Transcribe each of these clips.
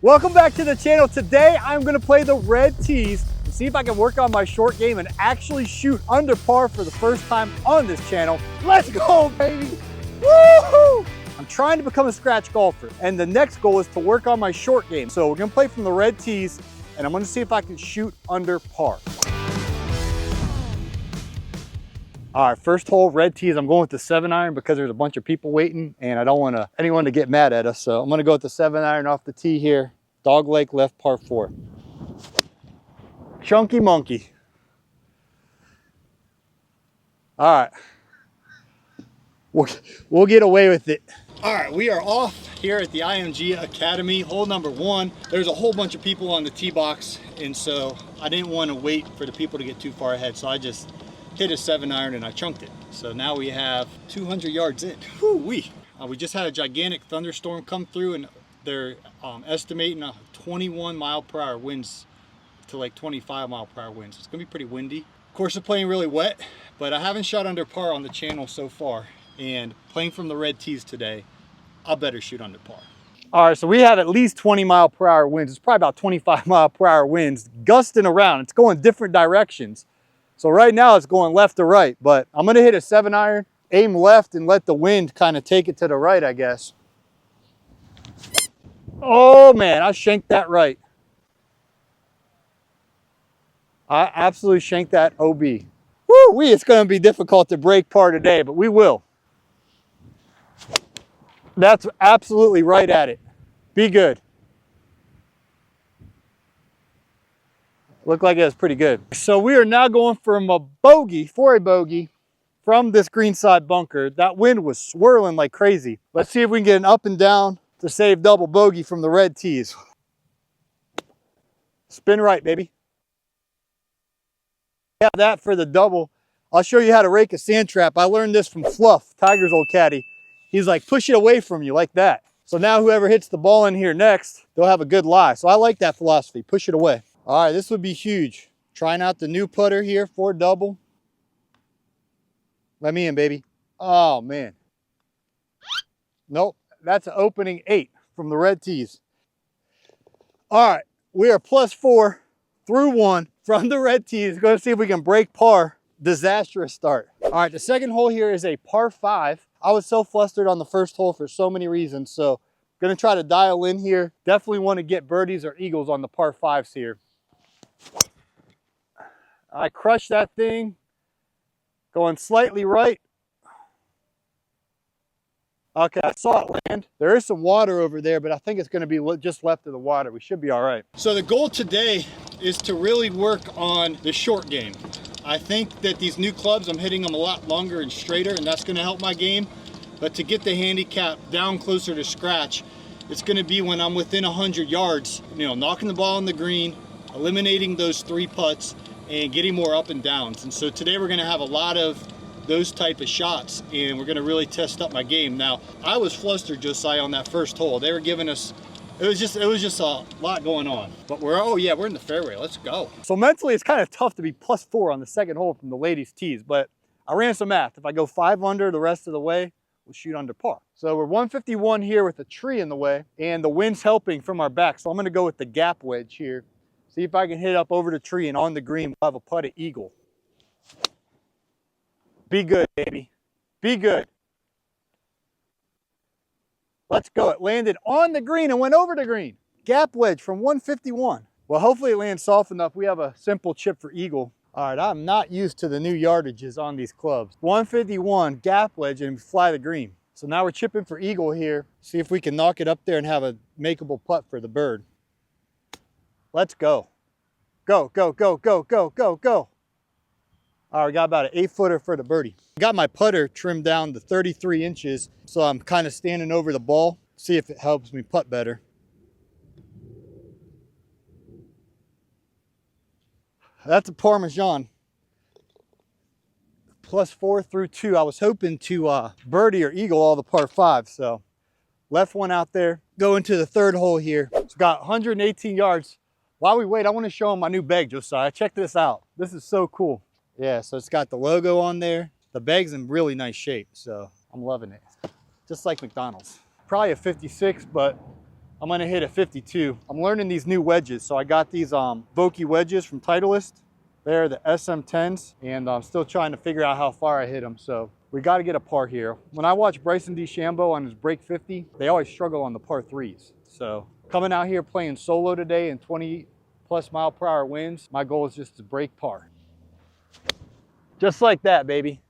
Welcome back to the channel. Today I'm going to play the red tees and see if I can work on my short game and actually shoot under par for the first time on this channel. Let's go, baby! Woohoo! I'm trying to become a scratch golfer, and the next goal is to work on my short game. So we're going to play from the red tees, and I'm going to see if I can shoot under par. All right, first hole, red tees. I'm going with the 7-iron because there's a bunch of people waiting and I don't want anyone to get mad at us. So I'm going to go with the 7-iron off the tee here. Dog leg left, par 4. Chunky monkey. All right. We'll get away with it. All right, we are off here at the IMG Academy, hole number 1. There's a whole bunch of people on the tee box, and so I didn't want to wait for the people to get too far ahead, so I just hit a 7-iron and I chunked it. So now we have 200 yards in. Whoo-wee. We just had a gigantic thunderstorm come through, and they're estimating 21 mile-per-hour winds to like 25 mile-per-hour winds. It's gonna be pretty windy. Of course, it's playing really wet, but I haven't shot under par on the channel so far. And playing from the red tees today, I better shoot under par. All right, so we have at least 20 mile-per-hour winds. It's probably about 25 mile-per-hour winds, gusting around. It's going different directions. So right now it's going left to right, but I'm gonna hit a 7-iron, aim left, and let the wind kind of take it to the right, I guess. Oh man, I shanked that right. I absolutely shanked that OB. Woo-wee, it's gonna be difficult to break par today, but we will. That's absolutely right at it. Be good. Looked like it was pretty good. So we are now going from a bogey, for a bogey, from this greenside bunker. That wind was swirling like crazy. Let's see if we can get an up and down to save double bogey from the red tees. Spin right, baby. Yeah, that for the double. I'll show you how to rake a sand trap. I learned this from Fluff, Tiger's old caddy. He's like, push it away from you like that. So now whoever hits the ball in here next, they'll have a good lie. So I like that philosophy, push it away. All right, this would be huge. Trying out the new putter here for double. Let me in, baby. Oh, man. Nope, that's an opening 8 from the red tees. All right, we are +4 through 1 from the red tees. Going to see if we can break par. Disastrous start. All right, the second hole here is a par 5. I was so flustered on the first hole for so many reasons, so going to try to dial in here. Definitely want to get birdies or eagles on the par 5s here. I crushed that thing, going slightly right. Okay, I saw it land. There is some water over there, but I think it's going to be just left of the water. We should be all right. So the goal today is to really work on the short game. I think that these new clubs, I'm hitting them a lot longer and straighter, and that's going to help my game. But to get the handicap down closer to scratch, it's going to be when I'm within 100 yards, knocking the ball on the green, eliminating those 3 putts, and getting more up and downs. And so today we're going to have a lot of those type of shots, and we're going to really test up my game. Now, I was flustered, Josiah, on that first hole. They were giving us, it was just a lot going on. But we're in the fairway. Let's go. So mentally, it's kind of tough to be +4 on the second hole from the ladies' tees, but I ran some math. If I go 5 under the rest of the way, we'll shoot under par. So we're 151 here with a tree in the way, and the wind's helping from our back. So I'm going to go with the gap wedge here. See if I can hit up over the tree, and on the green, we'll have a putted eagle. Be good, baby. Be good. Let's go. It landed on the green and went over the green. Gap wedge from 151. Well, hopefully it lands soft enough. We have a simple chip for eagle. All right, I'm not used to the new yardages on these clubs. 151, gap wedge, and fly the green. So now we're chipping for eagle here. See if we can knock it up there and have a makeable putt for the bird. Let's go. Go, go, go, go, go, go, go. All right, we got about an 8-footer for the birdie. Got my putter trimmed down to 33 inches, so I'm kind of standing over the ball. See if it helps me putt better. That's a Parmesan. +4 through 2. I was hoping to birdie or eagle all the par 5s, so left one out there. Go into the third hole here. It's got 118 yards. While we wait, I want to show them my new bag, Josiah. Check this out. This is so cool. Yeah, so it's got the logo on there. The bag's in really nice shape, so I'm loving it. Just like McDonald's. Probably a 56, but I'm gonna hit a 52. I'm learning these new wedges. So I got these Vokey wedges from Titleist. They're the SM10s, and I'm still trying to figure out how far I hit them. So we got to get a par here. When I watch Bryson DeChambeau on his break 50, they always struggle on the par threes. So coming out here playing solo today in 20+ mile/hour winds, my goal is just to break par. Just like that, baby.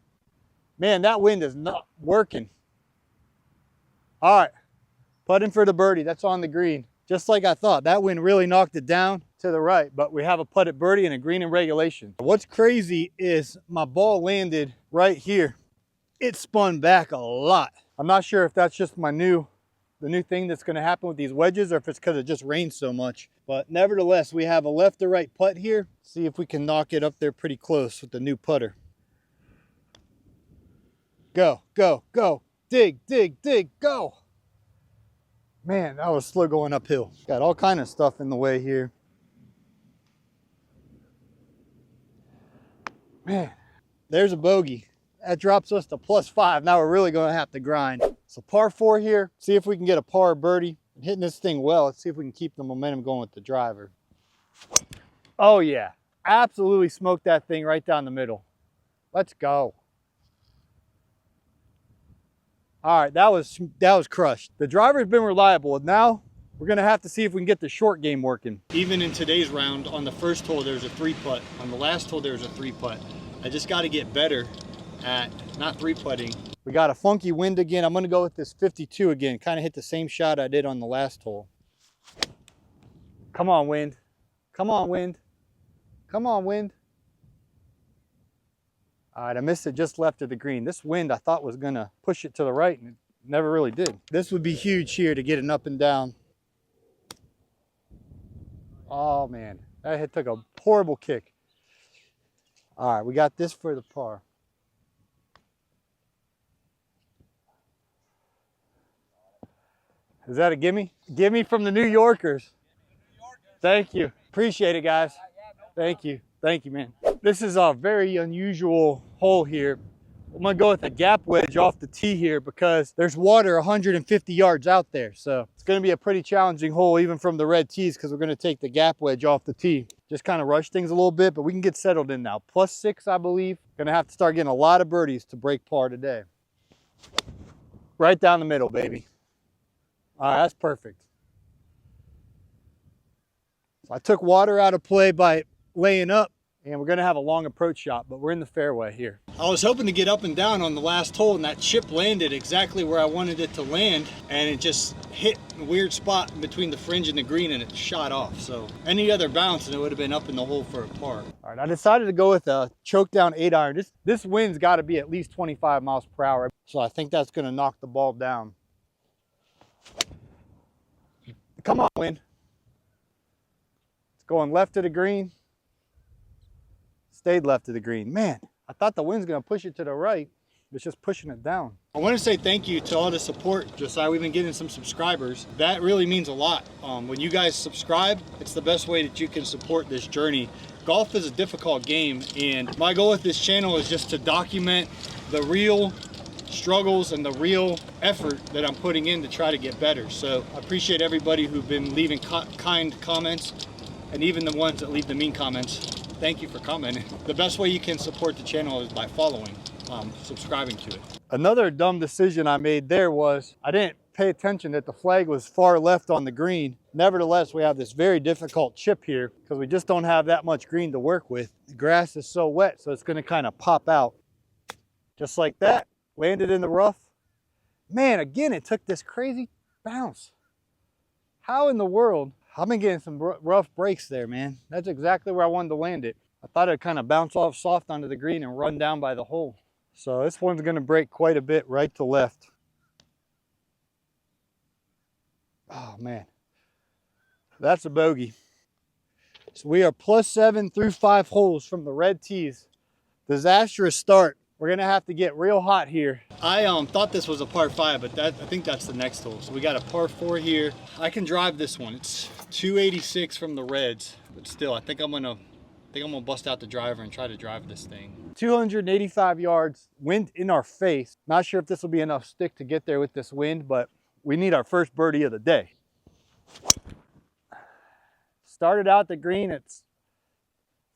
Man, that wind is not working. All right, putting for the birdie. That's on the green. Just like I thought, that wind really knocked it down to the right, but we have a putted birdie and a green in regulation. What's crazy is my ball landed right here. It spun back a lot. I'm not sure if that's just the new thing that's gonna happen with these wedges, or if it's because it just rained so much. But nevertheless, we have a left to right putt here. See if we can knock it up there pretty close with the new putter. Go, go, go. Dig, dig, dig, go. Man, that was slow going uphill. Got all kind of stuff in the way here. Man, there's a bogey. That drops us to +5. Now we're really gonna have to grind. So par 4 here. See if we can get a par birdie. I'm hitting this thing well. Let's see if we can keep the momentum going with the driver. Oh yeah, absolutely smoked that thing right down the middle. Let's go. All right, that was crushed. The driver's been reliable. Now we're gonna have to see if we can get the short game working. Even in today's round, on the first hole there's a 3-putt. On the last hole there's a 3-putt. I just got to get better at not 3-putting. We got a funky wind again. I'm gonna go with this 52 again. Kind of hit the same shot I did on the last hole. Come on, wind. Come on, wind. Come on, wind. All right, I missed it just left of the green. This wind I thought was gonna push it to the right, and it never really did. This would be huge here to get an up and down. Oh man, that hit took a horrible kick. All right, we got this for the par. Is that a gimme? Gimme from the New Yorkers. Thank you. Appreciate it, guys. Thank you. Thank you, man. This is a very unusual hole here. I'm gonna go with a gap wedge off the tee here because there's water 150 yards out there. So it's gonna be a pretty challenging hole even from the red tees because we're gonna take the gap wedge off the tee. Just kind of rush things a little bit, but we can get settled in now. +6, I believe. Gonna have to start getting a lot of birdies to break par today. Right down the middle, baby. All right, that's perfect. So I took water out of play by laying up, and we're gonna have a long approach shot, but we're in the fairway here. I was hoping to get up and down on the last hole, and that chip landed exactly where I wanted it to land, and it just hit a weird spot between the fringe and the green, and it shot off. So any other bounce and it would have been up in the hole for a par. All right, I decided to go with a choke down 8-iron. This wind's got to be at least 25 miles per hour, so I think that's gonna knock the ball down. Come on, wind. It's going left of the green. Stayed left of the green. Man, I thought the wind's gonna push it to the right. It's just pushing it down. I want to say thank you to all the support. Josiah, we've been getting some subscribers. That really means a lot. When you guys subscribe, it's the best way that you can support this journey. Golf is a difficult game, and my goal with this channel is just to document the real struggles and the real effort that I'm putting in to try to get better. So I appreciate everybody who've been leaving kind comments, and even the ones that leave the mean comments. Thank you for commenting. The best way you can support the channel is by following, subscribing to it. Another dumb decision I made there was I didn't pay attention that the flag was far left on the green. Nevertheless, we have this very difficult chip here because we just don't have that much green to work with. The grass is so wet, so it's gonna kind of pop out. Just like that. Landed in the rough. Man, again, it took this crazy bounce. How in the world? I've been getting some rough breaks there, man. That's exactly where I wanted to land it. I thought it'd kind of bounce off soft onto the green and run down by the hole. So this one's gonna break quite a bit right to left. Oh man, that's a bogey. So we are +7 through 5 holes from the red tees. Disastrous start. We're gonna have to get real hot here. I thought this was a par 5, but I think that's the next hole. So we got a par 4 here. I can drive this one. It's 286 from the reds, but still, I think I'm gonna bust out the driver and try to drive this thing. 285 yards, wind in our face. Not sure if this will be enough stick to get there with this wind, but we need our first birdie of the day. Started out the green, it's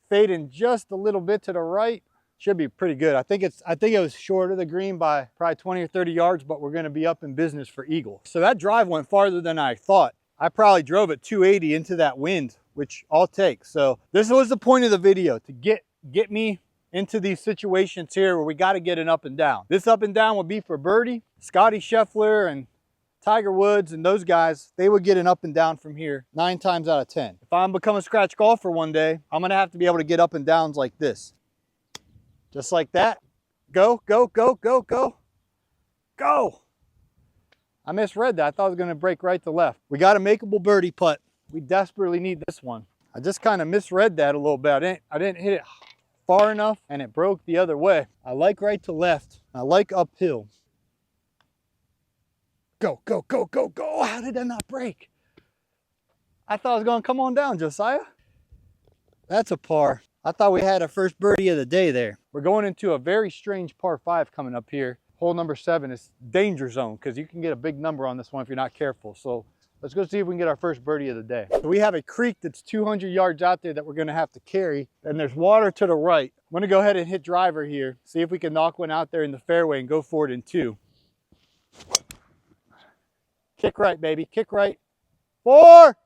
fading just a little bit to the right. Should be pretty good. I think it was short of the green by probably 20 or 30 yards, but we're gonna be up in business for eagle. So that drive went farther than I thought. I probably drove at 280 into that wind, which I'll take. So this was the point of the video, to get me into these situations here where we got to get an up and down. This up and down will be for birdie. Scotty Scheffler and Tiger Woods and those guys, they would get an up and down from here 9 times out of 10. If I'm becoming a scratch golfer one day, I'm gonna have to be able to get up and downs like this. Just like that. Go, go, go, go, go, go. I misread that. I thought it was gonna break right to left. We got a makeable birdie putt. We desperately need this one. I just kind of misread that a little bit. I didn't hit it far enough and it broke the other way. I like right to left. I like uphill. Go, go, go, go, go. How did that not break? I thought it was gonna come on down, Josiah. That's a par. I thought we had our first birdie of the day there. We're going into a very strange par 5 coming up here. Hole number 7 is danger zone because you can get a big number on this one if you're not careful. So let's go see if we can get our first birdie of the day. So we have a creek that's 200 yards out there that we're gonna have to carry, and there's water to the right. I'm gonna go ahead and hit driver here, see if we can knock one out there in the fairway and go for it in 2. Kick right, baby, kick right. 4!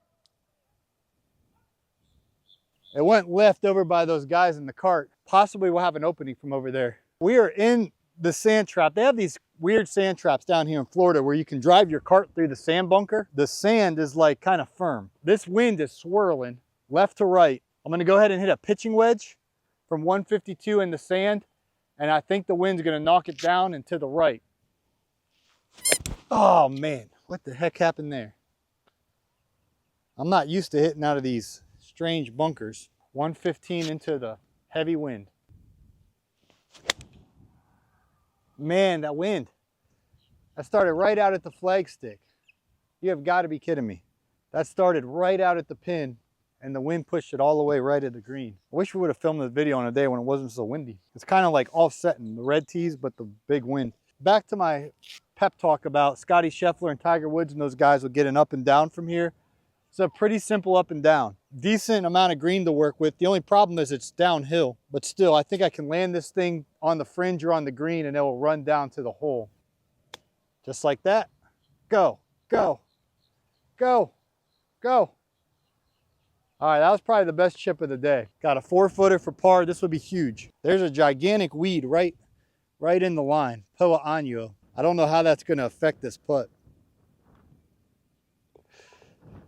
It went left over by those guys in the cart. Possibly we'll have an opening from over there. We are in the sand trap. They have these weird sand traps down here in Florida where you can drive your cart through the sand bunker. The sand is like kind of firm. This wind is swirling left to right. I'm gonna go ahead and hit a pitching wedge from 152 in the sand, and I think the wind's gonna knock it down and to the right. Oh man, what the heck happened there? I'm not used to hitting out of these strange bunkers. 115 into the heavy wind. Man, that wind. That started right out at the flagstick. You have got to be kidding me. That started right out at the pin and the wind pushed it all the way right at the green. I wish we would have filmed the video on a day when it wasn't so windy. It's kind of like offsetting the red tees, but the big wind. Back to my pep talk about Scotty Scheffler and Tiger Woods and those guys will get an up and down from here. It's a pretty simple up and down. Decent amount of green to work with. The only problem is it's downhill, but still I think I can land this thing on the fringe or on the green and it will run down to the hole. Just like that. Go, go, go, go. All right, that was probably the best chip of the day. Got a 4-footer for par. This would be huge. There's a gigantic weed right in the line. Poa Año. I don't know how that's going to affect this putt.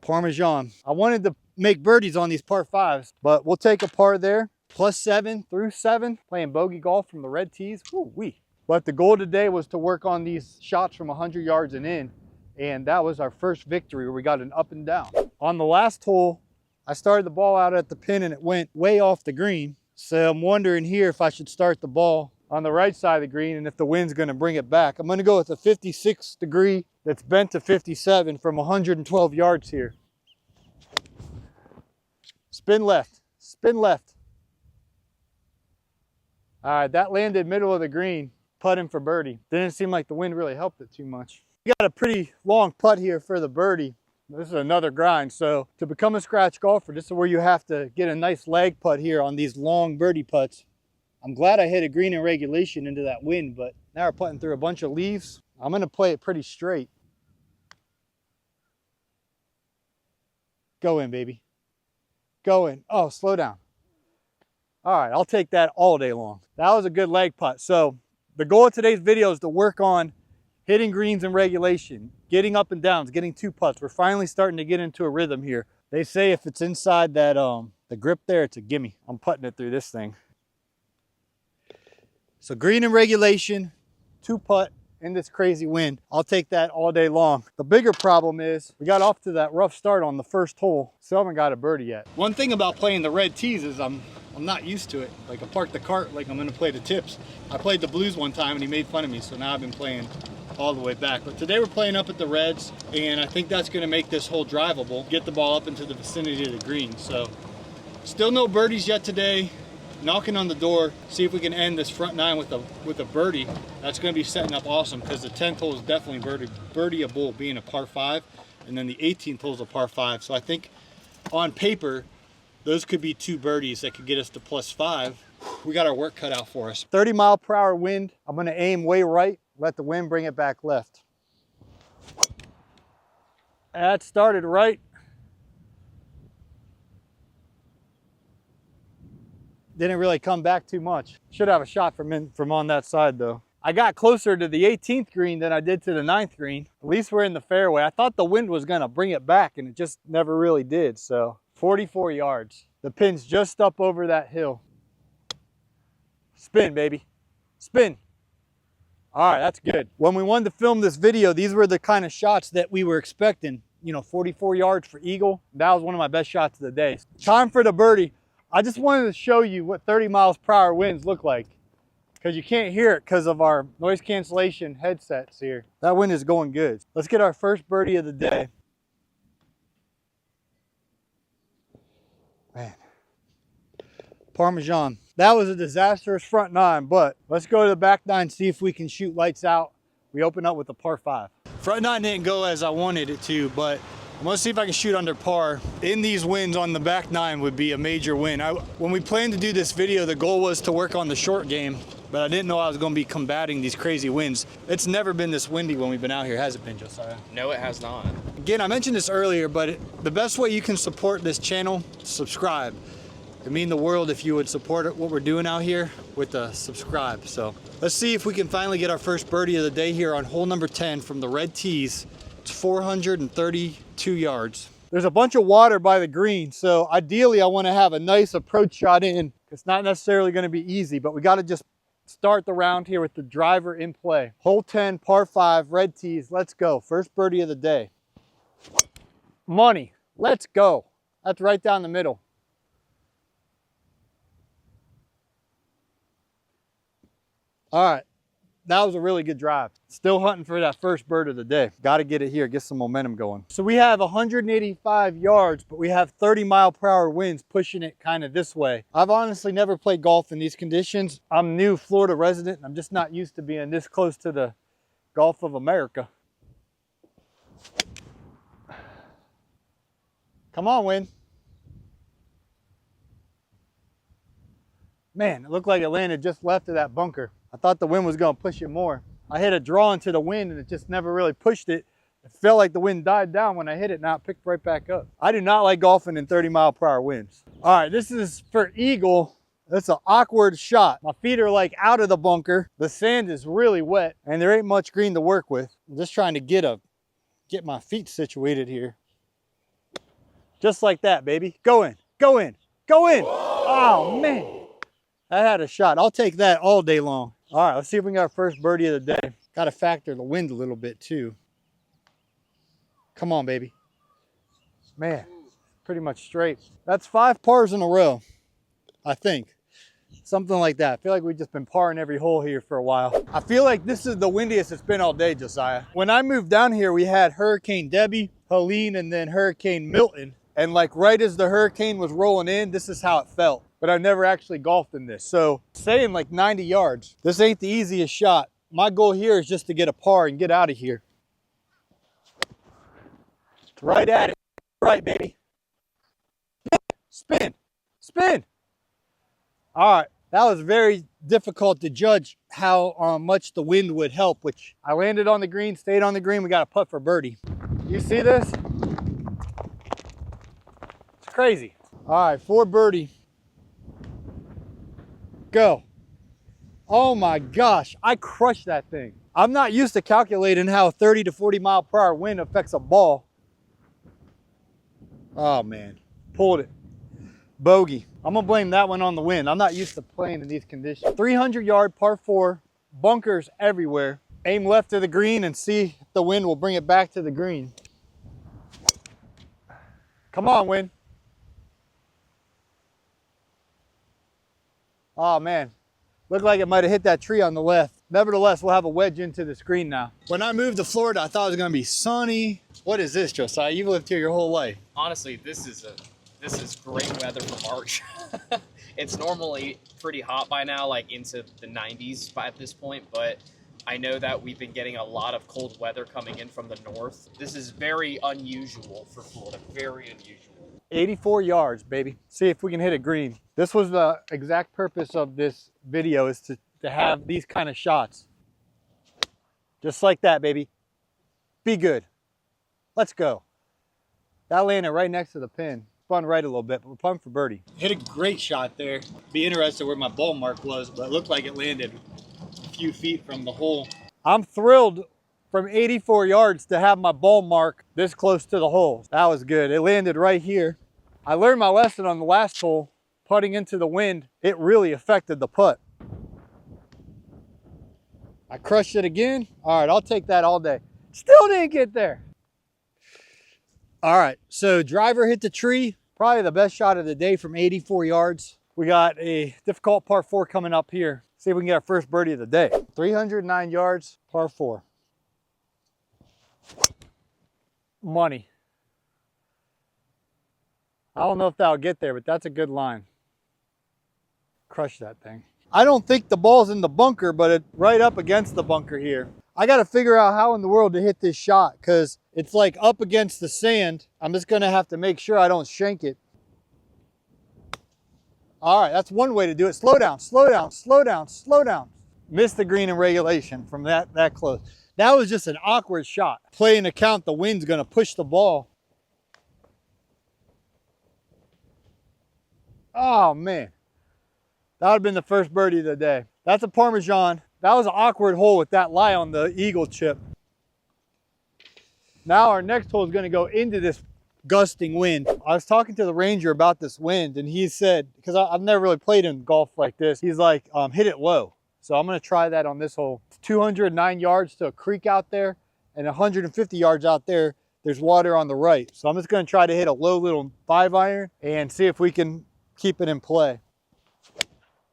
Parmesan. I wanted to make birdies on these par 5s, but we'll take a par there. +7 through 7. Playing bogey golf from the red tees. Woo-wee. But the goal today was to work on these shots from 100 yards and in, and that was our first victory where we got an up and down. On the last hole, I started the ball out at the pin and it went way off the green. So I'm wondering here if I should start the ball on the right side of the green and if the wind's going to bring it back. I'm going to go with a 56 degree that's bent to 57 from 112 yards here. Spin left, spin left. All right, that landed middle of the green, putting for birdie. Didn't seem like the wind really helped it too much. We got a pretty long putt here for the birdie. This is another grind. So to become a scratch golfer, this is where you have to get a nice lag putt here on these long birdie putts. I'm glad I hit a green in regulation into that wind, but now we're putting through a bunch of leaves. I'm going to play it pretty straight. Go in, baby. Go in. Oh, slow down. All right, I'll take that all day long. That was a good leg putt. So the goal of today's video is to work on hitting greens in regulation, getting up and downs, getting 2 putts. We're finally starting to get into a rhythm here. They say if it's inside that the grip there, it's a gimme. I'm putting it through this thing. So green in regulation, 2 putt in this crazy wind. I'll take that all day long. The bigger problem is we got off to that rough start on the first hole. Still haven't got a birdie yet. One thing about playing the red tees is I'm not used to it. Like I parked the cart like I'm gonna play the tips. I played the blues one time and he made fun of me, so now I've been playing all the way back. But today we're playing up at the reds, and I think that's gonna make this hole drivable, get the ball up into the vicinity of the green. So still no birdies yet today. Knocking on the door, see if we can end this front 9 with a birdie. That's going to be setting up awesome because the 10th hole is definitely birdieable, being a par 5, and then the 18th hole is a par 5. So I think on paper, those could be 2 birdies that could get us to +5. We got our work cut out for us. 30-mile-per-hour wind. I'm gonna aim way right, let the wind bring it back left. That started right. Didn't really come back too much. Should have a shot from on that side though. I got closer to the 18th green than I did to the 9th green. At least we're in the fairway. I thought the wind was gonna bring it back and it just never really did. So 44 yards. The pin's just up over that hill. Spin, baby, spin. All right, that's good. When we wanted to film this video, these were the kind of shots that we were expecting. You know, 44 yards for eagle. That was one of my best shots of the day. Time for the birdie. I just wanted to show you what 30-mile-per-hour winds look like, because you can't hear it because of our noise cancellation headsets here. That wind is going good. Let's get our first birdie of the day. Man, Parmesan. That was a disastrous front 9, but let's go to the back 9, see if we can shoot lights out. We open up with a par 5. Front 9 didn't go as I wanted it to, but I'm gonna see if I can shoot under par. In these winds on the back 9 would be a major win. When we planned to do this video, the goal was to work on the short game, but I didn't know I was gonna be combating these crazy winds. It's never been this windy when we've been out here, has it been, Josiah? No, it has not. Again, I mentioned this earlier, but the best way you can support this channel, subscribe. It'd mean the world if you would support what we're doing out here with a subscribe. So let's see if we can finally get our first birdie of the day here on hole number 10 from the red tees. It's 432 yards. There's a bunch of water by the green, so ideally I want to have a nice approach shot in. It's not necessarily going to be easy, but we got to just start the round here with the driver in play. Hole 10, par 5, red tees. Let's go. First birdie of the day. Money. Let's go. That's right down the middle. All right, that was a really good drive. Still hunting for that first bird of the day. Got to get it here, get some momentum going. So we have 185 yards, but we have 30-mile-per-hour winds pushing it kind of this way. I've honestly never played golf in these conditions. I'm new Florida resident, and I'm just not used to being this close to the Gulf of America. Come on, wind. Man, it looked like it landed just left of that bunker. I thought the wind was going to push it more. I hit a draw into the wind and it just never really pushed it. It felt like the wind died down when I hit it. Now it picked right back up. I do not like golfing in 30-mile-per-hour winds. All right, this is for eagle. That's an awkward shot. My feet are like out of the bunker. The sand is really wet and there ain't much green to work with. I'm just trying to get my feet situated here. Just like that, baby. Go in, go in, go in. Oh, man. I had a shot. I'll take that all day long. All right, let's see if we can get our first birdie of the day. Got to factor the wind a little bit too. Come on, baby. Man, pretty much straight. That's 5 pars in a row, I think. Something like that. I feel like we've just been parring every hole here for a while. I feel like this is the windiest it's been all day, Josiah. When I moved down here, we had Hurricane Debbie, Helene, and then Hurricane Milton. And like right as the hurricane was rolling in, this is how it felt. But I've never actually golfed in this. So saying like 90 yards, this ain't the easiest shot. My goal here is just to get a par and get out of here. Right at it. Right, baby. Spin, spin. All right, that was very difficult to judge how much the wind would help, which I landed on the green, stayed on the green. We got a putt for birdie. You see this? It's crazy. All right, for birdie. Go. Oh my gosh, I crushed that thing. I'm not used to calculating how 30 to 40 mile per hour wind affects a ball. Oh man, pulled it. Bogey. I'm gonna blame that one on the wind. I'm not used to playing in these conditions. 300-yard par 4, bunkers everywhere. Aim left to the green and see if the wind will bring it back to the green. Come on, wind. Oh man, looked like it might have hit that tree on the left. Nevertheless, we'll have a wedge into the screen now. When I moved to Florida, I thought it was gonna be sunny. What is this, Josiah? You've lived here your whole life. Honestly, this is great weather for March. It's normally pretty hot by now, like into the 90s at this point, but I know that we've been getting a lot of cold weather coming in from the north. This is very unusual for Florida, very unusual. 84 yards, baby. See if we can hit a green. This was the exact purpose of this video, is to have these kind of shots. Just like that, baby. Be good. Let's go. That landed right next to the pin. Spun right a little bit, but we're pumping for birdie. Hit a great shot there. Be interested where my ball mark was, but it looked like it landed a few feet from the hole. I'm thrilled from 84 yards to have my ball mark this close to the hole. That was good. It landed right here. I learned my lesson on the last hole. Putting into the wind, it really affected the putt. I crushed it again. All right, I'll take that all day. Still didn't get there. All right, so driver hit the tree. Probably the best shot of the day from 84 yards. We got a difficult par 4 coming up here. See if we can get our first birdie of the day. 309 yards, par 4. Money. I don't know if that'll get there, but that's a good line. Crush that thing. I don't think the ball's in the bunker, but it's right up against the bunker here. I got to figure out how in the world to hit this shot because it's like up against the sand. I'm just going to have to make sure I don't shank it. All right, that's one way to do it. Slow down, slow down, slow down, slow down. Missed the green in regulation from that close. That was just an awkward shot. Play in account, the wind's going to push the ball. Oh, man. That would have been the first birdie of the day. That's a Parmesan. That was an awkward hole with that lie on the eagle chip. Now our next hole is going to go into this gusting wind. I was talking to the ranger about this wind, and he said, because I've never really played in golf like this, he's like, hit it low. So I'm going to try that on this hole. It's 209 yards to a creek out there, and 150 yards out there, there's water on the right. So I'm just going to try to hit a low little 5-iron and see if we can keep it in play.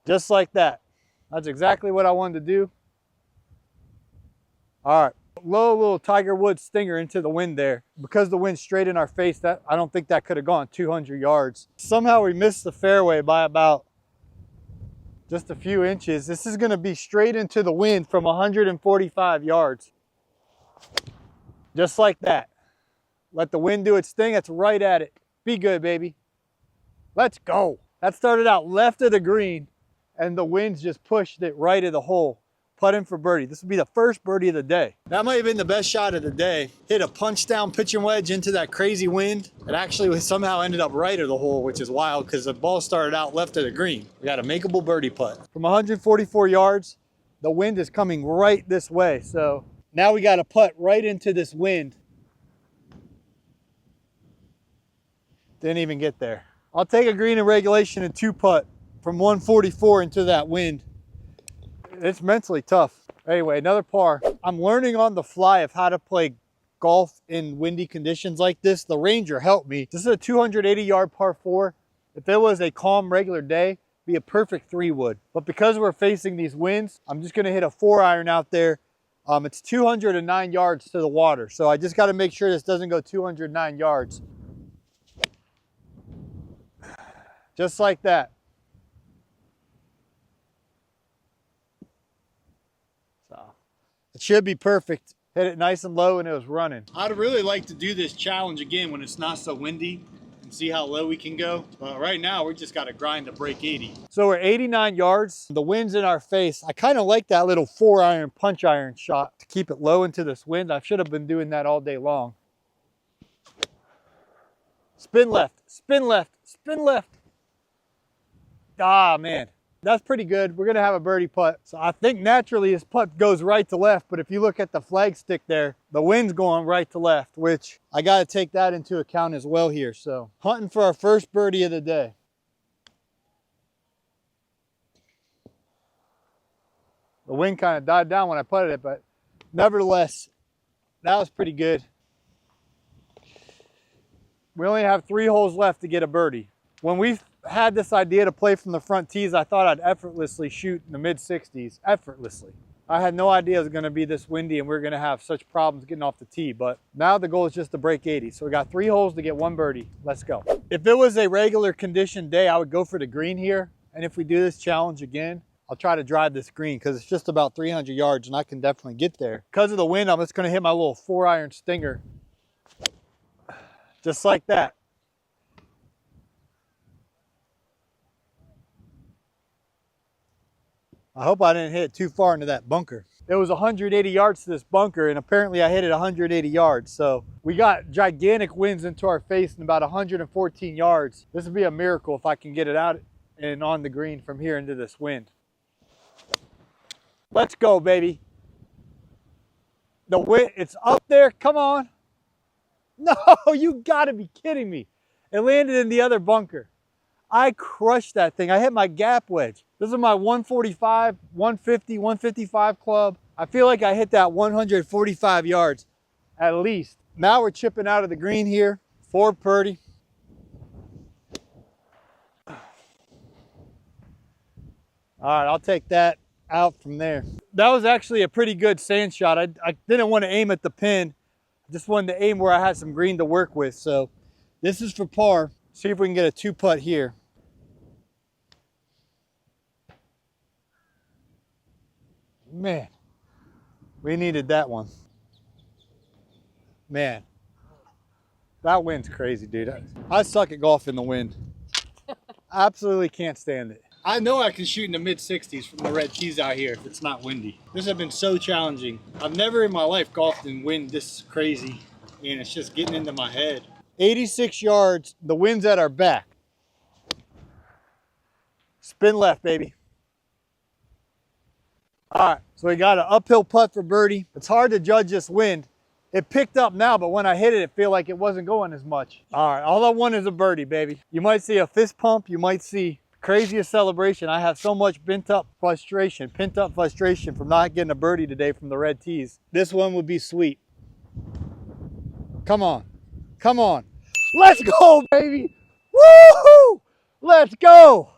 Just like that. That's exactly what I wanted to do. All right, low little Tiger Woods stinger into the wind there. Because the wind's straight in our face, that I don't think that could have gone 200 yards. Somehow we missed the fairway by about just a few inches. This is gonna be straight into the wind from 145 yards. Just like that. Let the wind do its thing, that's right at it. Be good, baby. Let's go. That started out left of the green, and the winds just pushed it right of the hole. Putting for birdie. This will be the first birdie of the day. That might have been the best shot of the day. Hit a punch down pitching wedge into that crazy wind. It actually somehow ended up right of the hole, which is wild because the ball started out left of the green. We got a makeable birdie putt. From 144 yards, the wind is coming right this way. So now we got to putt right into this wind. Didn't even get there. I'll take a green in regulation and 2-putt from 144 into that wind. It's mentally tough. Anyway, another par. I'm learning on the fly of how to play golf in windy conditions like this. The ranger helped me. This is a 280-yard par 4. If it was a calm, regular day, it'd be a perfect 3-wood. But because we're facing these winds, I'm just gonna hit a 4-iron out there. It's 209 yards to the water. So I just gotta make sure this doesn't go 209 yards. Just like that. It should be perfect. Hit it nice and low and it was running. I'd really like to do this challenge again when it's not so windy and see how low we can go. But right now, we just got to grind to break 80. So we're 89 yards. The wind's in our face. I kind of like that little 4-iron punch iron shot to keep it low into this wind. I should have been doing that all day long. Spin left, spin left, spin left. Ah, man. That's pretty good. We're gonna have a birdie putt. So I think naturally this putt goes right to left, but if you look at the flag stick there, the wind's going right to left, which I gotta take that into account as well here. So hunting for our first birdie of the day. The wind kind of died down when I putted it, but nevertheless, that was pretty good. We only have 3 holes left to get a birdie. When we had this idea to play from the front tees, I thought I'd effortlessly shoot in the mid-60s, effortlessly. I had no idea it was gonna be this windy and we are gonna have such problems getting off the tee, but now the goal is just to break 80. So we got 3 holes to get 1 birdie. Let's go. If it was a regular condition day, I would go for the green here. And if we do this challenge again, I'll try to drive this green because it's just about 300 yards and I can definitely get there. Because of the wind, I'm just going to hit my little 4-iron stinger. Just like that. I hope I didn't hit it too far into that bunker. It was 180 yards to this bunker, and apparently I hit it 180 yards. So we got gigantic winds into our face in about 114 yards. This would be a miracle if I can get it out and on the green from here into this wind. Let's go, baby. The wind, it's up there, come on. No, you gotta be kidding me. It landed in the other bunker. I crushed that thing. I hit my gap wedge. This is my 145, 150, 155 club. I feel like I hit that 145 yards at least. Now we're chipping out of the green here. 4 birdie. All right, I'll take that out from there. That was actually a pretty good sand shot. I didn't want to aim at the pin. I just wanted to aim where I had some green to work with. So this is for par. See if we can get a 2-putt here. Man, we needed that one. Man, that wind's crazy, dude. I suck at golf in the wind. Absolutely can't stand it. I know I can shoot in the mid-60s from the red tees out here if it's not windy. This has been so challenging. I've never in my life golfed in wind this crazy, and it's just getting into my head. 86 yards, the wind's at our back. Spin left, baby. All right, so we got an uphill putt for birdie. It's hard to judge this wind. It picked up now, but when I hit it, it felt like it wasn't going as much. All right, all I want is a birdie, baby. You might see a fist pump. You might see craziest celebration. I have so much pent up frustration from not getting a birdie today from the red tees. This one would be sweet. Come on, come on. Let's go, baby. Woo-hoo! Let's go.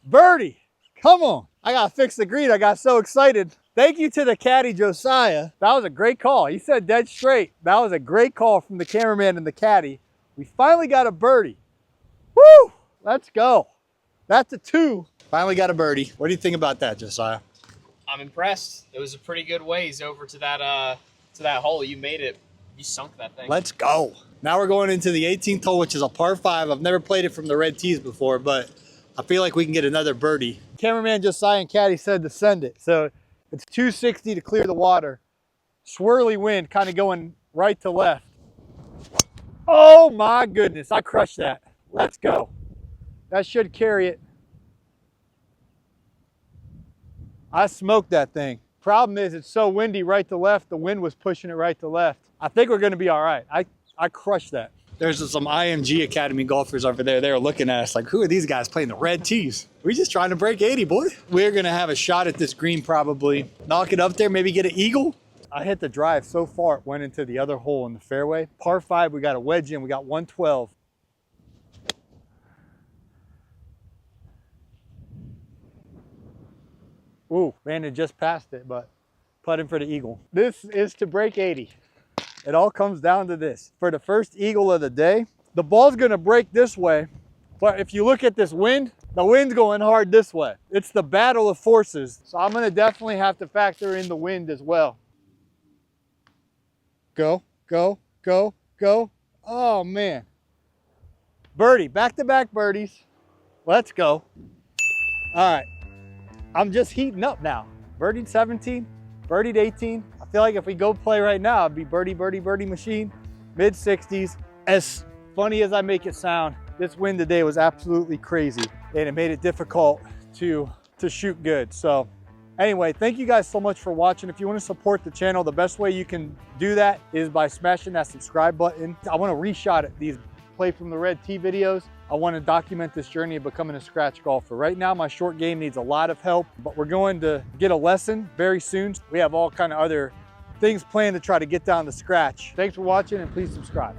Birdie, come on. I gotta fix the green. I got so excited. Thank you to the caddy, Josiah. That was a great call. He said dead straight. That was a great call from the cameraman and the caddy. We finally got a birdie. Woo! Let's go. That's a 2. Finally got a birdie. What do you think about that, Josiah? I'm impressed. It was a pretty good ways over to that hole. You made it. You sunk that thing. Let's go. Now we're going into the 18th hole, which is a par 5. I've never played it from the red tees before, but I feel like we can get another birdie. Cameraman Josiah and caddy said to send it. So it's 260 to clear the water. Swirly wind kind of going right to left. Oh my goodness, I crushed that. Let's go. That should carry it. I smoked that thing. Problem is it's so windy right to left, the wind was pushing it right to left. I think we're gonna be all right. I crushed that. There's some IMG Academy golfers over there. They're looking at us like, who are these guys playing the red tees? We're just trying to break 80, boy. We're gonna have a shot at this green probably. Knock it up there, maybe get an eagle. I hit the drive so far, it went into the other hole in the fairway. Par 5, we got a wedge in, we got 112. Ooh, Brandon just passed it, but putting for the eagle. This is to break 80. It all comes down to this. For the first eagle of the day, the ball's gonna break this way, but if you look at this wind, the wind's going hard this way. It's the battle of forces. So I'm gonna definitely have to factor in the wind as well. Go, go, go, go. Oh man. Birdie, back-to-back birdies. Let's go. All right, I'm just heating up now. Birdied 17, birdied 18. I feel like if we go play right now, it'd be birdie, birdie, birdie machine, mid-60s. As funny as I make it sound, this wind today was absolutely crazy and it made it difficult to shoot good. So anyway, thank you guys so much for watching. If you want to support the channel, the best way you can do that is by smashing that subscribe button. I want to reshot it, these play from the red tee videos. I want to document this journey of becoming a scratch golfer. Right now, my short game needs a lot of help, but we're going to get a lesson very soon. We have all kind of other things planned to try to get down to scratch. Thanks for watching and please subscribe.